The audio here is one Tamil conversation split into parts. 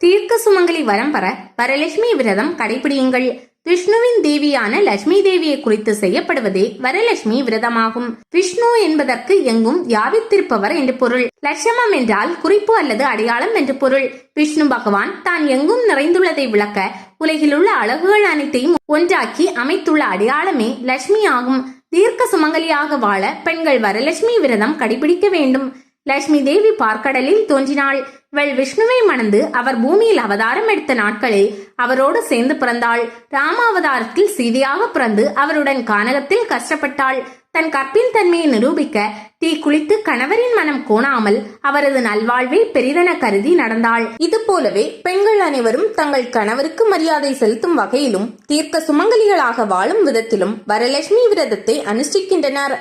தீர்க்க சுமங்கலி வரம் பெற வரலட்சுமி விரதம் கடைபிடியுங்கள். விஷ்ணுவின் தேவியான லட்சுமி தேவியை குறித்து செய்யப்படுவதே வரலட்சுமி விரதமாகும். விஷ்ணு என்பதற்கு எங்கும் வியாபித்திருப்பவர் என்று பொருள். லட்சமம் என்றால் குறிப்பு அல்லது அடையாளம் என்று பொருள். விஷ்ணு பகவான் தான் எங்கும் நிறைந்துள்ளதை விளக்க உலகிலுள்ள அழகுகள் அனைத்தையும் ஒன்றாக்கி அமைத்துள்ள அடையாளமே லட்சுமி ஆகும். தீர்க்க சுமங்கலியாக வாழ பெண்கள் வரலட்சுமி விரதம் கடைபிடிக்க வேண்டும். லட்சுமி தேவி பார்க்கடலில் தோன்றினாள். இவள் விஷ்ணுவை மணந்து அவர் பூமியில் அவதாரம் எடுத்த நாட்களில் அவரோடு சேர்ந்து பிறந்தாள். ராமாவதாரத்தில் சீதையாக பிறந்து அவருடன் கானகத்தில் கஷ்டப்பட்டாள். தன் கற்பின் தன்மையை நிரூபிக்க தீ குளித்து கணவரின் மனம் கோணாமல் அவரது நல்வாழ்வை பெரிதென கருதி நடந்தாள். இது போலவே பெண்கள் அனைவரும் தங்கள் கணவருக்கு மரியாதை செலுத்தும் வகையிலும் தீர்க்க சுமங்கலிகளாக வாழும் விதத்திலும் வரலட்சுமி விரதத்தை அனுஷ்டிக்கின்றனர்.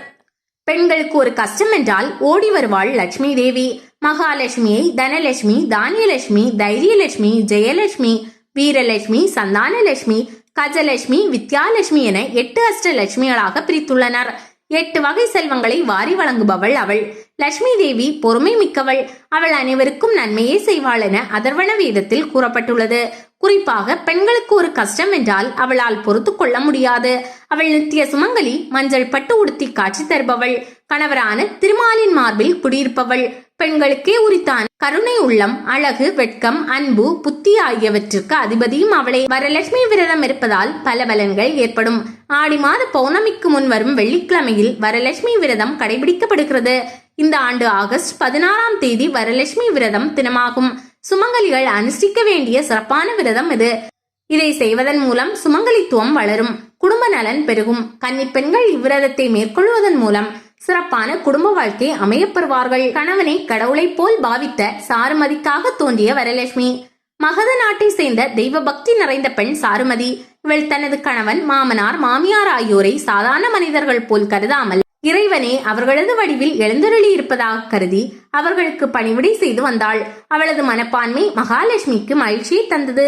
பெண்களுக்கு ஒரு கஷ்டம் என்றால் ஓடி வருவாள் லட்சுமி தேவி. மகாலட்சுமியை தனலட்சுமி, தானியலட்சுமி, தைரியலட்சுமி, ஜெயலட்சுமி, வீரலட்சுமி, சந்தானலட்சுமி, கஜலட்சுமி, வித்யாலட்சுமி என 8 அஷ்டலட்சுமிகளாக பிரித்துள்ளனர். 8 வகை செல்வங்களை வாரி வழங்குபவள் அவள். லட்சுமி தேவி பொறுமை மிக்கவள். அவள் அனைவருக்கும் நன்மையே செய்வாள் என அதர்வண வேதத்தில் கூறப்பட்டுள்ளது. குறிப்பாக பெண்களுக்கு ஒரு கஷ்டம் என்றால் அவளால் பொறுத்து கொள்ள முடியாது. அவள் நித்திய சுமங்கலி, மஞ்சள் பட்டு உடுத்தி காட்சி தருபவள், கணவரான திருமாலின் மார்பில் குடியிருப்பவள். பெண்களுக்கே உரித்தான கருணை உள்ளம், அழகு, வெட்கம், அன்பு, புத்தி ஆகியவற்றிற்கு அதிபதியும் அவளே. வரலட்சுமி விரதம் இருப்பதால் பல பலன்கள் ஏற்படும். ஆடி மாத பௌர்ணமிக்கு முன் வரும் வெள்ளிக்கிழமையில் வரலட்சுமி விரதம் கடைபிடிக்கப்படுகிறது. இந்த ஆண்டு ஆகஸ்ட் 16ஆம் தேதி வரலட்சுமி விரதம் தினமாகும். சுமங்கலிகள் அனுஷ்டிக்க வேண்டிய சிறப்பான விரதம் இது. இதை செய்வதன் மூலம் சுமங்கலித்துவம் வளரும், குடும்ப நலன் பெருகும். கன்னி பெண்கள் இவ்விரதத்தை மேற்கொள்வதன் மூலம் சிறப்பான குடும்ப வாழ்க்கை அமையப்பெறுவார்கள். கணவனை கடவுளை போல் பாவித்த சாருமதிக்காக தோன்றிய வரலட்சுமி. மகத நாட்டை சேர்ந்த தெய்வ பக்தி நிறைந்த பெண் சாருமதி. இவள் தனது கணவன், மாமனார், மாமியார் ஆகியோரை சாதாரண மனிதர்கள் போல் கருதாமல் இறைவனே அவர்களது வடிவில் எழுந்தருளி இருப்பதாக கருதி அவர்களுக்கு பணிவிடை செய்து வந்தாள். அவளது மனப்பான்மை மகாலட்சுமிக்கு மகிழ்ச்சியை தந்தது.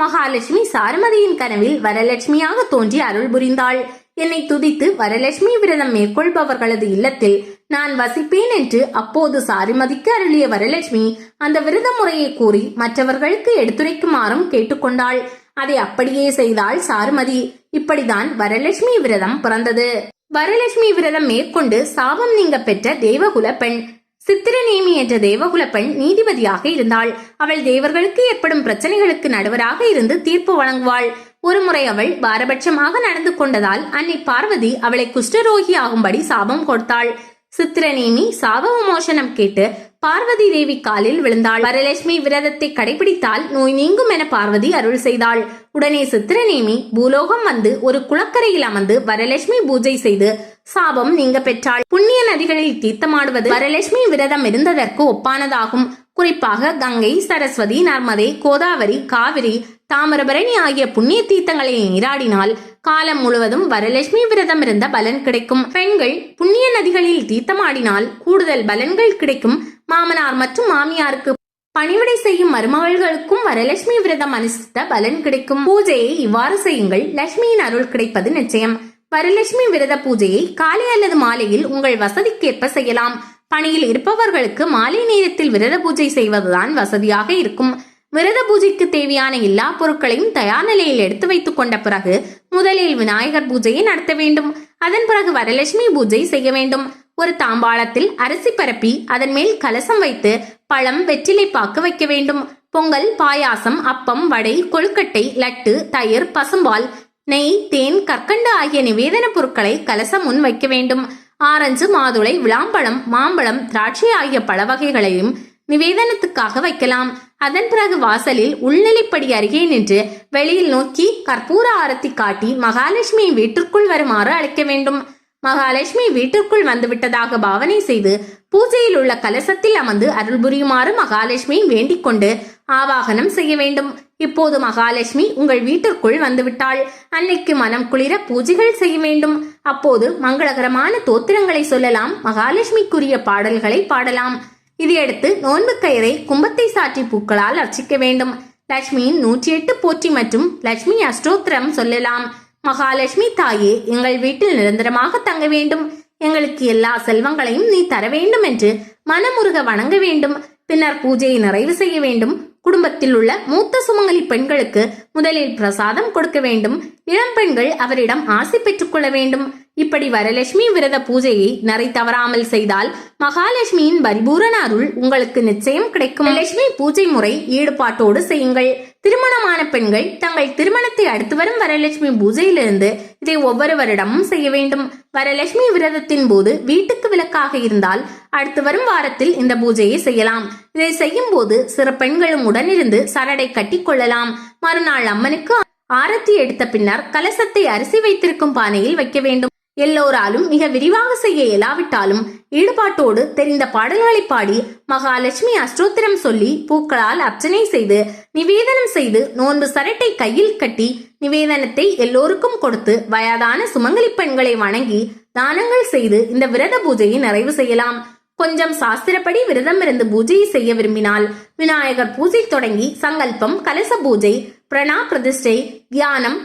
மகாலட்சுமி சாருமதியின் கனவில் வரலட்சுமியாக தோன்றி அருள் புரிந்தாள். என்னை துதித்து வரலட்சுமி விரதம் மேற்கொள்பவர்களது இல்லத்தில் நான் வசிப்பேன் என்று அப்போது சாருமதிக்கு அருளிய வரலட்சுமி அந்த விரத முறையை கூறி மற்றவர்களுக்கு எடுத்துரைக்குமாறும் கேட்டுக்கொண்டாள். அதை அப்படியே செய்தாள் சாருமதி. இப்படிதான் வரலட்சுமி விரதம் பிறந்தது. வரலட்சுமி விரதம் மேற்கொண்டு சாபம் நீங்க பெற்ற தேவகுல பெண் சித்திரநேமி என்ற தேவகுல பெண் நீதிபதியாக இருந்தாள். அவள் தேவர்களுக்கு ஏற்படும் பிரச்சனைகளுக்கு நடுவராக இருந்து தீர்ப்பு வழங்குவாள். ஒருமுறை அவள் பாரபட்சமாக நடந்து கொண்டதால் அன்னை பார்வதி அவளை குஷ்டரோகி ஆகும்படி சாபம் கொடுத்தாள். சித்திரநேமி சாப விமோசனம் கேட்டு பார்வதி தேவி காலில் விழுந்தாள். வரலட்சுமி விரதத்தை கடைபிடித்தால் நோய் நீங்கும் என பார்வதி அருள் செய்தாள். உடனே சித்திரநேமி பூலோகம் வந்து ஒரு குளக்கரையில் அமர்ந்து வரலட்சுமி பூஜை செய்து சாபம் நீங்க பெற்றாள். புண்ணிய நதிகளில் தீர்த்தமாடுவது வரலட்சுமி விரதம் இருந்ததற்கு ஒப்பானதாகும். குறிப்பாக கங்கை, சரஸ்வதி, நர்மதை, கோதாவரி, காவிரி, தாமிரபரணி ஆகிய புண்ணிய தீர்த்தங்களை நீராடினால் காலம் முழுவதும் வரலட்சுமி விரதம் இருந்த பலன் கிடைக்கும். பெண்கள் புண்ணிய நதிகளில் தீர்த்தமாடினால் கூடுதல் பலன்கள் கிடைக்கும். மாமனார் மற்றும் மாமியாருக்கு பணிவிடை செய்யும் மருமகள்களுக்கும் வரலட்சுமி விரதம் அனுஷ்டித்த பலன் கிடைக்கும். பூஜையை இவ்வாறு செய்யுங்கள், லட்சுமியின் அருள் கிடைப்பது நிச்சயம். வரலட்சுமி விரத பூஜையை காலை அல்லது மாலையில் உங்கள் வசதிக்கேற்ப செய்யலாம். பணியில் இருப்பவர்களுக்கு மாலை நேரத்தில் விரத பூஜை செய்வதுதான் வசதியாக இருக்கும். விரத பூஜைக்கு தேவையான எல்லா பொருட்களையும் தயார் நிலையில் எடுத்து வைத்துக் கொண்ட பிறகு முதலில் விநாயகர் பூஜையை நடத்த வேண்டும். அதன் பிறகு வரலட்சுமி பூஜை செய்ய வேண்டும். ஒரு தாம்பாளத்தில் அரிசி பரப்பி அதன் மேல் கலசம் வைத்து பழம், வெற்றிலை பாக்கு வைக்க வேண்டும். பொங்கல், பாயாசம், அப்பம், வடை, கொழுக்கட்டை, லட்டு, தயிர், பசும்பால், நெய், தேன், கற்கண்டு ஆகிய நிவேதன பொருட்களை கலசம் முன் வைக்க வேண்டும். ஆரஞ்சு, மாதுளை, விளாம்பழம், மாம்பழம், திராட்சை ஆகிய பழ வகைகளையும் நிவேதனத்துக்காக வைக்கலாம். அதன் பிறகு வாசலில் உள்நிலைப்படி அருகே நின்று வெளியில் நோக்கி கற்பூர ஆரத்தி காட்டி மகாலட்சுமியை வீட்டிற்குள் வருமாறு அழைக்க வேண்டும். மகாலட்சுமி வீட்டிற்குள் வந்துவிட்டதாக பாவனை செய்து பூஜையில் உள்ள கலசத்தில் அமர்ந்து அருள் புரியுமாறு மகாலட்சுமி வேண்டிக் கொண்டு ஆவாகனம் செய்ய வேண்டும். இப்போது மகாலட்சுமி உங்கள் வீட்டிற்குள் வந்துவிட்டாள். அன்னைக்கு மனம் குளிர பூஜைகள் செய்ய வேண்டும். அப்போது மங்களகரமான தோத்திரங்களை சொல்லலாம். மகாலட்சுமிக்குரிய பாடல்களை பாடலாம். இதையடுத்து நோன்பு கயிறை கும்பத்தை சாற்றி பூக்களால் அர்ச்சிக்க வேண்டும். லட்சுமியின் 108 போற்றி மற்றும் லட்சுமி அஷ்டோத்திரம் சொல்லலாம். மகாலட்சுமி தாயே, எங்கள் வீட்டில் நிரந்தரமாக தங்க வேண்டும். எங்களுக்கு எல்லா செல்வங்களையும் நீ தர வேண்டும் என்று மனமுருக வணங்க வேண்டும். பின்னர் பூஜையை நிறைவு செய்ய வேண்டும். குடும்பத்தில் உள்ள மூத்த சுமங்கலி பெண்களுக்கு முதலில் பிரசாதம் கொடுக்க வேண்டும். இளம் பெண்கள் அவரிடம் ஆசை பெற்றுக் கொள்ள வேண்டும். இப்படி வரலட்சுமி விரத பூஜையை நரை தவறாமல் செய்தால் மகாலட்சுமியின் பரிபூரண அருள் உங்களுக்கு நிச்சயம் கிடைக்கும். லட்சுமி பூஜை முறை ஈடுபாட்டோடு செய்யுங்கள். திருமணமான பெண்கள் தங்கள் திருமணத்தை அடுத்து வரும் வரலட்சுமி பூஜையிலிருந்து இதை ஒவ்வொரு வருடமும் செய்ய வேண்டும். வரலட்சுமி விரதத்தின் போது வீட்டுக்கு விலக்காக இருந்தால் அடுத்து வரும் வாரத்தில் இந்த பூஜையை செய்யலாம். இதை செய்யும் போது சிறு பெண்களும் உடனிருந்து சரடை கட்டி கொள்ளலாம். மறுநாள் அம்மனுக்கு ஆரத்தி எடுத்த பின்னர் கலசத்தை அரிசி வைத்திருக்கும் பானையில் வைக்க வேண்டும். எல்லோராலும் மிக விரிவாக செய்ய இயலாவிட்டாலும் ஈடுபாட்டோடு தெரிந்த பாடல்களை பாடி மகாலட்சுமி அஷ்டோத்திரம் சொல்லி பூக்களால் அர்ச்சனை செய்து நிவேதனம் செய்து நோன்பு சரட்டை கையில் கட்டி நிவேதனத்தை எல்லோருக்கும் கொடுத்து வயதான சுமங்கலி பெண்களை வணங்கி தானங்கள் செய்து இந்த விரத பூஜையை நிறைவு செய்யலாம். கொஞ்சம் சாஸ்திரப்படி விரதம் இருந்து பூஜையை செய்ய விரும்பினால் விநாயகர் பூஜை தொடங்கி சங்கல்பம், கலச பூஜை, பிரணா பிரதிஷ்டை, தியானம்,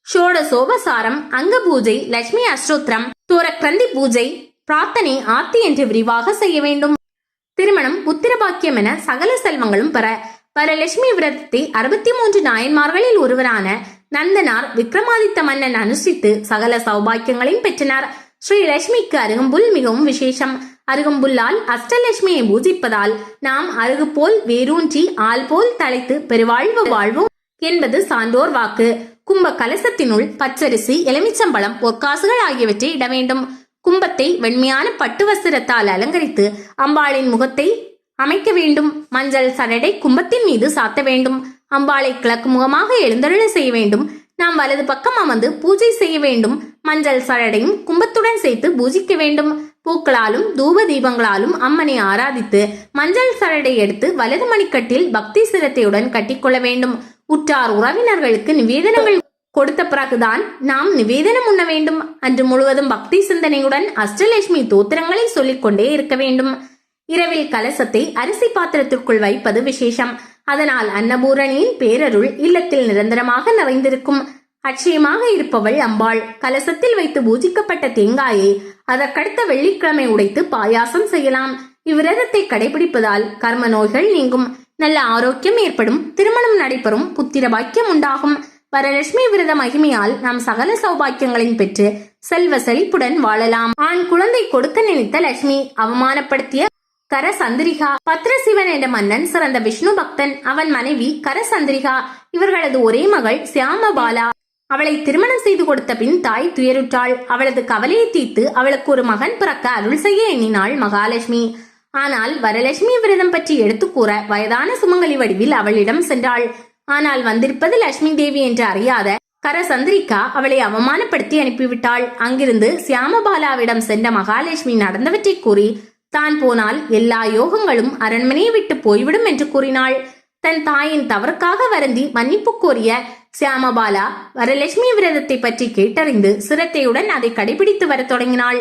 ஷோடசோபசாரம், அங்க பூஜை, லட்சுமி அஷ்டோத்திரம், தூரக்கிரந்தி பூஜை, பிரார்த்தனை, ஆர்த்தி என்று விரிவாக செய்ய வேண்டும். திருமணம், புத்திர பாக்கியம் என சகல செல்வங்களும் பெற வரலட்சுமி விரதத்தை 63 நாயன்மார்களில் ஒருவரான நந்தனார் விக்ரமாதித்த மன்னன் அனுஷ்டித்து சகல சௌபாக்கியங்களையும் பெற்றனர். ஸ்ரீ லட்சுமிக்கு அருகம்புல் மிகவும் விசேஷம். அருகம்புல்லால் அஷ்டலட்சுமியை பூஜிப்பதால் நாம் அருகு போல் வேரூன்றி ஆள் போல் தலைத்து பெருவாழ்வு வாழ்வோம் என்பது சான்றோர் வாக்கு. கும்ப கலசத்தினுள் பச்சரிசி, எலுமிச்சம்பழம், பொற்காசுகள் ஆகியவற்றை இட வேண்டும். கும்பத்தை வெண்மையான பட்டு வஸ்திரத்தால் அலங்கரித்து அம்பாளின் முகத்தை அமைக்க வேண்டும். மஞ்சள் சரடை கும்பத்தின் மீது சாத்த வேண்டும். அம்பாளை கிழக்கு முகமாக எழுந்தருள செய்ய வேண்டும். நாம் வலது பக்கம் அமர்ந்து பூஜை செய்ய வேண்டும். மஞ்சள் சரடையும் கும்பத்துடன் சேர்த்து பூஜிக்க வேண்டும். பூக்களாலும் தூப தீபங்களாலும் அம்மனை ஆராதித்து மஞ்சள் சரடை எடுத்து வலது மணிக்கட்டில் பக்தி சிரத்தையுடன் கட்டிக்கொள்ள வேண்டும். உற்றார் உறவினர்களுக்கு நிவேதனங்கள் கொடுத்த பிறகுதான் நாம் நிவேதனம் உண்ண வேண்டும். அன்று முழுவதும் பக்தி சிந்தனையுடன் அஷ்டலட்சுமி தோத்திரங்களை சொல்லிக் கொண்டே இருக்க வேண்டும். இரவில் கலசத்தை அரிசி பாத்திரத்திற்குள் வைப்பது விசேஷம். அதனால் அன்னபூரணியின் பேரருள் இல்லத்தில் நிரந்தரமாக நிறைந்திருக்கும். அட்சயமாக இருப்பவள் அம்பாள். கலசத்தில் வைத்து பூஜிக்கப்பட்ட தேங்காயை அதற்கடுத்த வெள்ளிக்கிழமை உடைத்து பாயாசம் செய்யலாம். இவ்விரதத்தை கடைபிடிப்பதால் கர்ம நோய்கள் நீங்கும், நல்ல ஆரோக்கியம் ஏற்படும், திருமணம் நடைபெறும், புத்திர பாக்கியம் உண்டாகும். வரலட்சுமி விரத மகிமையால் நாம் சகல சௌபாக்கியங்களையும் பெற்று செல்வ செழிப்புடன் வாழலாம். ஆண் குழந்தை கொடுக்க நினைத்த லட்சுமி அவமானப்படுத்திய கரசந்திரிகா. பத்ரசிவன் என்ற மன்னன் சிறந்த விஷ்ணு பக்தன். அவன் மனைவி கரசந்திரிகா. இவர்களது ஒரே மகள் சியாமபாலா. அவளை திருமணம் செய்து கொடுத்த பின் தாய் துயருற்றாள். அவளது கவலையை தீர்த்து அவளுக்கு ஒரு மகன் பிறக்க அருள் செய்ய எண்ணினாள் மகாலட்சுமி. ஆனால் வரலட்சுமி விரதம் பற்றி எடுத்து கூற வயதான சுமங்கலி வடிவில் அவளிடம் சென்றாள். ஆனால் வந்திருப்பது லட்சுமி தேவி என்று அறியாத கரசந்திரிகா அவளை அவமானப்படுத்தி அனுப்பிவிட்டாள். அங்கிருந்து சியாமபாலாவிடம் சென்ற மகாலட்சுமி நடந்தவற்றை கூறி தான் போனால் எல்லா யோகங்களும் அரண்மனையை விட்டு போய்விடும் என்று கூறினாள். தன் தாயின் தவறுக்காக வருந்தி மன்னிப்பு கோரிய சியாமபாலா வரலட்சுமி விரதத்தை பற்றி கேட்டறிந்து சிரத்தையுடன் அதை கடைபிடித்து வர தொடங்கினாள்.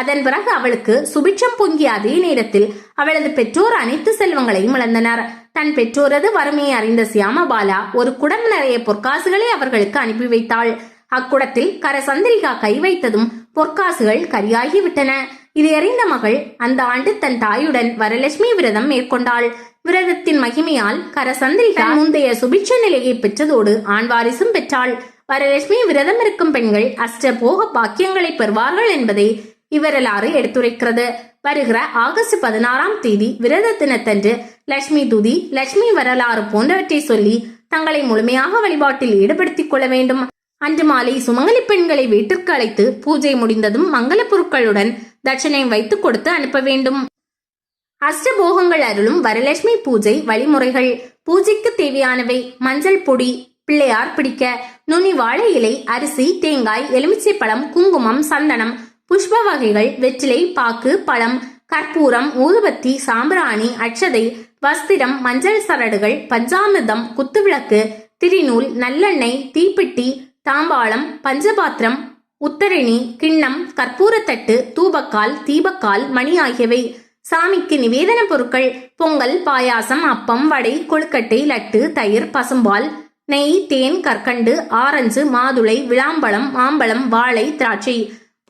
அதன் பிறகு அவளுக்கு சுபிட்சம் பொங்கிய அதே நேரத்தில் அவளது பெற்றோர் அனைத்து செல்வங்களையும் இழந்தனர். தன் பெற்றோரது வறுமையை அறிந்த சியாமபாலா ஒரு குடம் நிறைய பொற்காசுகளை அவர்களுக்கு அனுப்பி வைத்தாள். அக்குடத்தில் கரசந்திரிகா கை வைத்ததும் பொற்காசுகள் கரியாகி விட்டன. இதை அறிந்த மகள் அந்த ஆண்டு தன் தாயுடன் வரலட்சுமி விரதம் மேற்கொண்டாள். விரதத்தின் மகிமையால் கரசந்திரிகா முந்தைய சுபிட்ச நிலையை பெற்றதோடு ஆண் வாரிசும் பெற்றாள். வரலட்சுமி விரதம் இருக்கும் பெண்கள் அஷ்ட போக பாக்கியங்களை பெறுவார்கள் என்பதை இவரலாறு எடுத்துரைக்கிறது. வருகிற ஆகஸ்ட் 16ஆம் தேதி விரத தினத்தன்று லட்சுமி துதி, லட்சுமி வரலாறு போன்றவற்றை சொல்லி தங்களை முழுமையாக வழிபாட்டில் ஈடுபடுத்திக் கொள்ள வேண்டும். அன்று மாலை சுமங்கலி பெண்களை வீட்டிற்கு அழைத்து பூஜை முடிந்ததும் மங்கள பொருட்களுடன் தட்சணை வைத்து கொடுத்து அனுப்ப வேண்டும். அஷ்டபோகங்கள் அருளும் வரலட்சுமி பூஜை வழிமுறைகள். பூஜைக்கு தேவையானவை: மஞ்சள் பொடி, பிள்ளையார் பிடிக்க, நுனி வாழை இலை, அரிசி, தேங்காய், எலுமிச்சை பழம், குங்குமம், சந்தனம், புஷ்ப வகைகள், வெற்றிலை, பாக்கு, பழம், கற்பூரம், ஊதுபத்தி, சாம்பிராணி, அட்சதை, வஸ்திரம், மஞ்சள் சரடுகள், பஞ்சாமிர்தம், குத்துவிளக்கு, திரிநூல், நல்லெண்ணெய், தீப்பெட்டி, தாம்பாளம், பஞ்சபாத்திரம், உத்தரணி, கிண்ணம், கற்பூரத்தட்டு, தூபக்கால், தீபக்கால், மணி ஆகியவை. சாமிக்கு நிவேதன பொருட்கள்: பொங்கல், பாயாசம், அப்பம், வடை, கொழுக்கட்டை, லட்டு, தயிர், பசும்பால், நெய், தேன், கற்கண்டு, ஆரஞ்சு, மாதுளை, விளாம்பழம், மாம்பழம், வாழை, திராட்சை.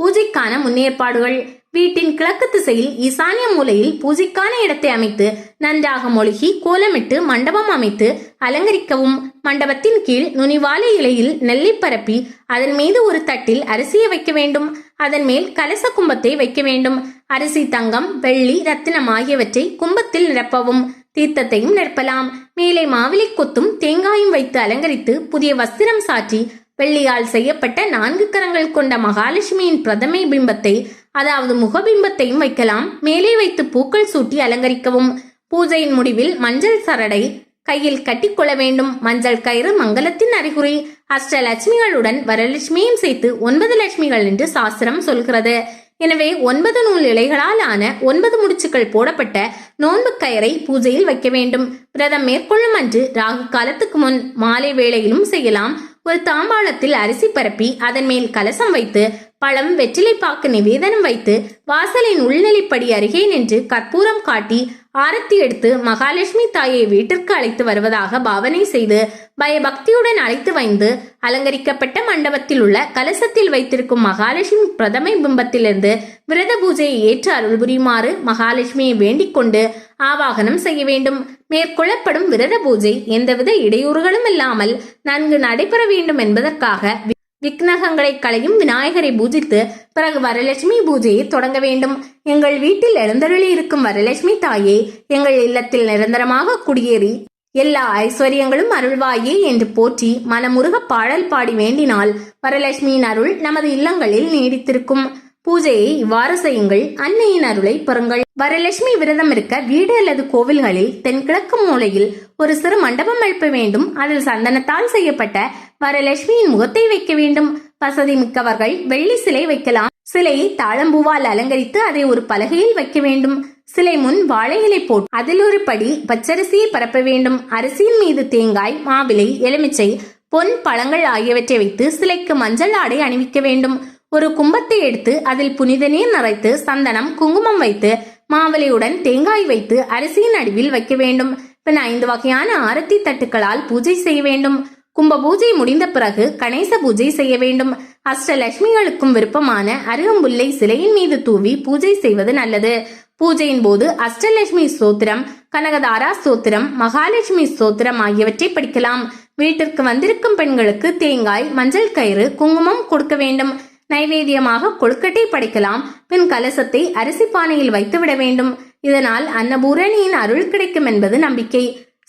பூஜைக்கான முன்னேற்பாடுகள்: வீட்டின் கிழக்கு திசையில் ஈசானிய மூலையில் பூஜைக்கான இடத்தை அமைத்து நன்றாக மொழுகி கோலமிட்டு மண்டபம் அமைத்து அலங்கரிக்கவும். மண்டபத்தின் கீழ் நுனிவாழை இலையில் நெல்லை பரப்பி அதன் மீது ஒரு தட்டில் அரிசியை வைக்க வேண்டும். அதன் மேல் கலச கும்பத்தை வைக்க வேண்டும். அரிசி, தங்கம், வெள்ளி, ரத்தினம் ஆகியவற்றை கும்பத்தில் நிரப்பவும். தீர்த்தத்தையும் நிரப்பலாம். மேலே மாவிலை கொத்தும் தேங்காயும் வைத்து அலங்கரித்து புதிய வஸ்திரம் சாற்றி வெள்ளியால் செய்யப்பட்ட 4 கரங்கள் கொண்ட மகாலட்சுமியின் பிரதமை பிம்பத்தை, அதாவது முகபிம்பத்தையும் வைக்கலாம். மேலே வைத்து பூக்கள் சூட்டி அலங்கரிக்கவும். பூஜையின் முடிவில் மஞ்சள் சரடை கையில் கட்டிக்கொள்ள வேண்டும். மஞ்சள் கயிறு மங்களத்தின் அறிகுறி. அஷ்டலட்சுமிகளுடன் வரலட்சுமியும் சேர்த்து 9 லட்சுமிகள் என்று சாஸ்திரம் சொல்கிறது. எனவே 9 நூல் இலைகளால் ஆன 9 முடிச்சுக்கள் போடப்பட்ட நோன்பு கயிறை பூஜையில் வைக்க வேண்டும். விரதம் மேற்கொள்ளும் அன்று ராகு காலத்துக்கு முன் மாலை வேளையிலும் செய்யலாம். ஒரு தாம்பாளத்தில் அரிசி பரப்பி அதன் மேல் கலசம் வைத்து பழம், வெற்றிலைப்பாக்கு நிவேதனம் வைத்து வாசலின் உள்நிலைப்படி அருகே நின்று கற்பூரம் காட்டி ஆரத்தி எடுத்து மகாலட்சுமி தாயை வீட்டிற்கு அழைத்து வருவதாக பாவனை செய்து பயபக்தியுடன் அழைத்து வந்து அலங்கரிக்கப்பட்ட மண்டபத்தில் உள்ள கலசத்தில் வைத்திருக்கும் மகாலட்சுமி பிரதமை பிம்பத்திலிருந்து விரத பூஜையை ஏற்று அருள் புரியுமாறு மகாலட்சுமியை வேண்டிக் கொண்டு ஆவாகனம் செய்ய வேண்டும். மேற்கொள்ளப்படும் விரத பூஜை எந்தவித இடையூறுகளும் இல்லாமல் நன்கு நடைபெற வேண்டும் என்பதற்காக விக்னகங்களை களையும் விநாயகரை பூஜித்து பிறகு வரலட்சுமி பூஜையை தொடங்க வேண்டும். எங்கள் வீட்டில் எழுந்தருளி இருக்கும் வரலட்சுமி தாயே, எங்கள் இல்லத்தில் நிரந்தரமாக குடியேறி எல்லா ஐஸ்வர்யங்களும் அருள்வாயே என்று போற்றி மனமுருக பாடல் பாடி வேண்டினால் வரலட்சுமியின் அருள் நமது இல்லங்களில் நீடித்திருக்கும். பூஜையை இவ்வாறு செய்யுங்கள். அன்னையின் அருளை பெறுங்கள். வரலட்சுமி விரதம் இருக்க வீடு அல்லது கோவில்களில் தென்கிழக்கு மூலையில் ஒரு சிறு மண்டபம் எழுப்ப வேண்டும். அதில் சந்தனத்தால் செய்யப்பட்ட வரலட்சுமியின் முகத்தை வைக்க வேண்டும். வசதி மிக்கவர்கள் வெள்ளி சிலை வைக்கலாம். சிலையை தாழம்பூவால் அலங்கரித்து அதை ஒரு பலகையில் வைக்க வேண்டும். சிலை முன் வாழை இலை போட்டு அதில் ஒரு படி பச்சரிசியை பரப்ப வேண்டும். அரிசியின் மீது தேங்காய், மாவிலை, எலுமிச்சை, பொன், பழங்கள் ஆகியவற்றை வைத்து சிலைக்கு மஞ்சள் ஆடை அணிவிக்க வேண்டும். ஒரு கும்பத்தை எடுத்து அதில் புனித நீர் நிறைத்து சந்தனம், குங்குமம் வைத்து மாவிலையுடன் தேங்காய் வைத்து அரிசியின் நடுவில் வைக்க வேண்டும். பின் 5 வகையான ஆரத்தி தட்டுக்களால் பூஜை செய்ய வேண்டும். கும்ப பூஜை முடிந்த பிறகு கணேச பூஜை செய்ய வேண்டும். அஷ்டலட்சுமிகளுக்கும் விருப்பமான அருகம்புல்லை சிலையின் மீது தூவி பூஜை செய்வது நல்லது. பூஜையின் போது அஷ்டலட்சுமி ஸ்தோத்திரம், கனகதாரா ஸ்தோத்திரம், மகாலட்சுமி ஸ்தோத்திரம் ஆகியவற்றை படிக்கலாம். வீட்டிற்கு வந்திருக்கும் பெண்களுக்கு தேங்காய், மஞ்சள் கயிறு, குங்குமம் கொடுக்க வேண்டும். நைவேத்தியமாக கொழுக்கட்டை படைக்கலாம். பின் கலசத்தை அரிசி பானையில் வைத்துவிட வேண்டும். இதனால் அன்னபூரணியின் அருள் கிடைக்கும் என்பது நம்பிக்கை.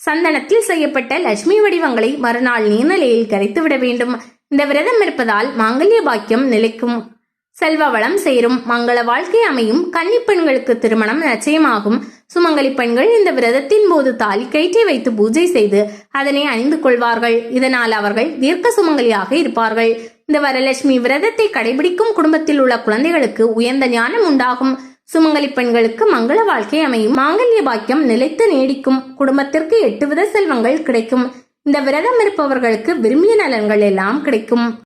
சந்தனத்தில் செய்யப்பட்ட லட்சுமி வடிவங்களை மறுநாள் நீர்நிலையில் கரைத்து விட வேண்டும். இந்த விரதம் இருப்பதால் மாங்கல்ய பாக்கியம் நிலைக்கும், செல்வ வளம் சேரும், மங்கள வாழ்க்கை அமையும். கன்னி பெண்களுக்கு திருமணம் நிச்சயமாகும். சுமங்கலி பெண்கள் இந்த விரதத்தின் போது தாலி கயிற்றை வைத்து பூஜை செய்து அதனை அணிந்து கொள்வார்கள். இதனால் அவர்கள் தீர்க்க சுமங்கலியாக இருப்பார்கள். இந்த வரலட்சுமி விரதத்தை கடைபிடிக்கும் குடும்பத்தில் உள்ள குழந்தைகளுக்கு உயர்ந்த ஞானம் உண்டாகும். சுமங்கலி பெண்களுக்கு மங்கள வாழ்க்கை அமையும். மாங்கல்ய பாக்கியம் நிலைத்து நீடிக்கும். குடும்பத்திற்கு 8 வித செல்வங்கள் கிடைக்கும். இந்த விரதம் இருப்பவர்களுக்கு விரும்பிய நலன்கள் எல்லாம் கிடைக்கும்.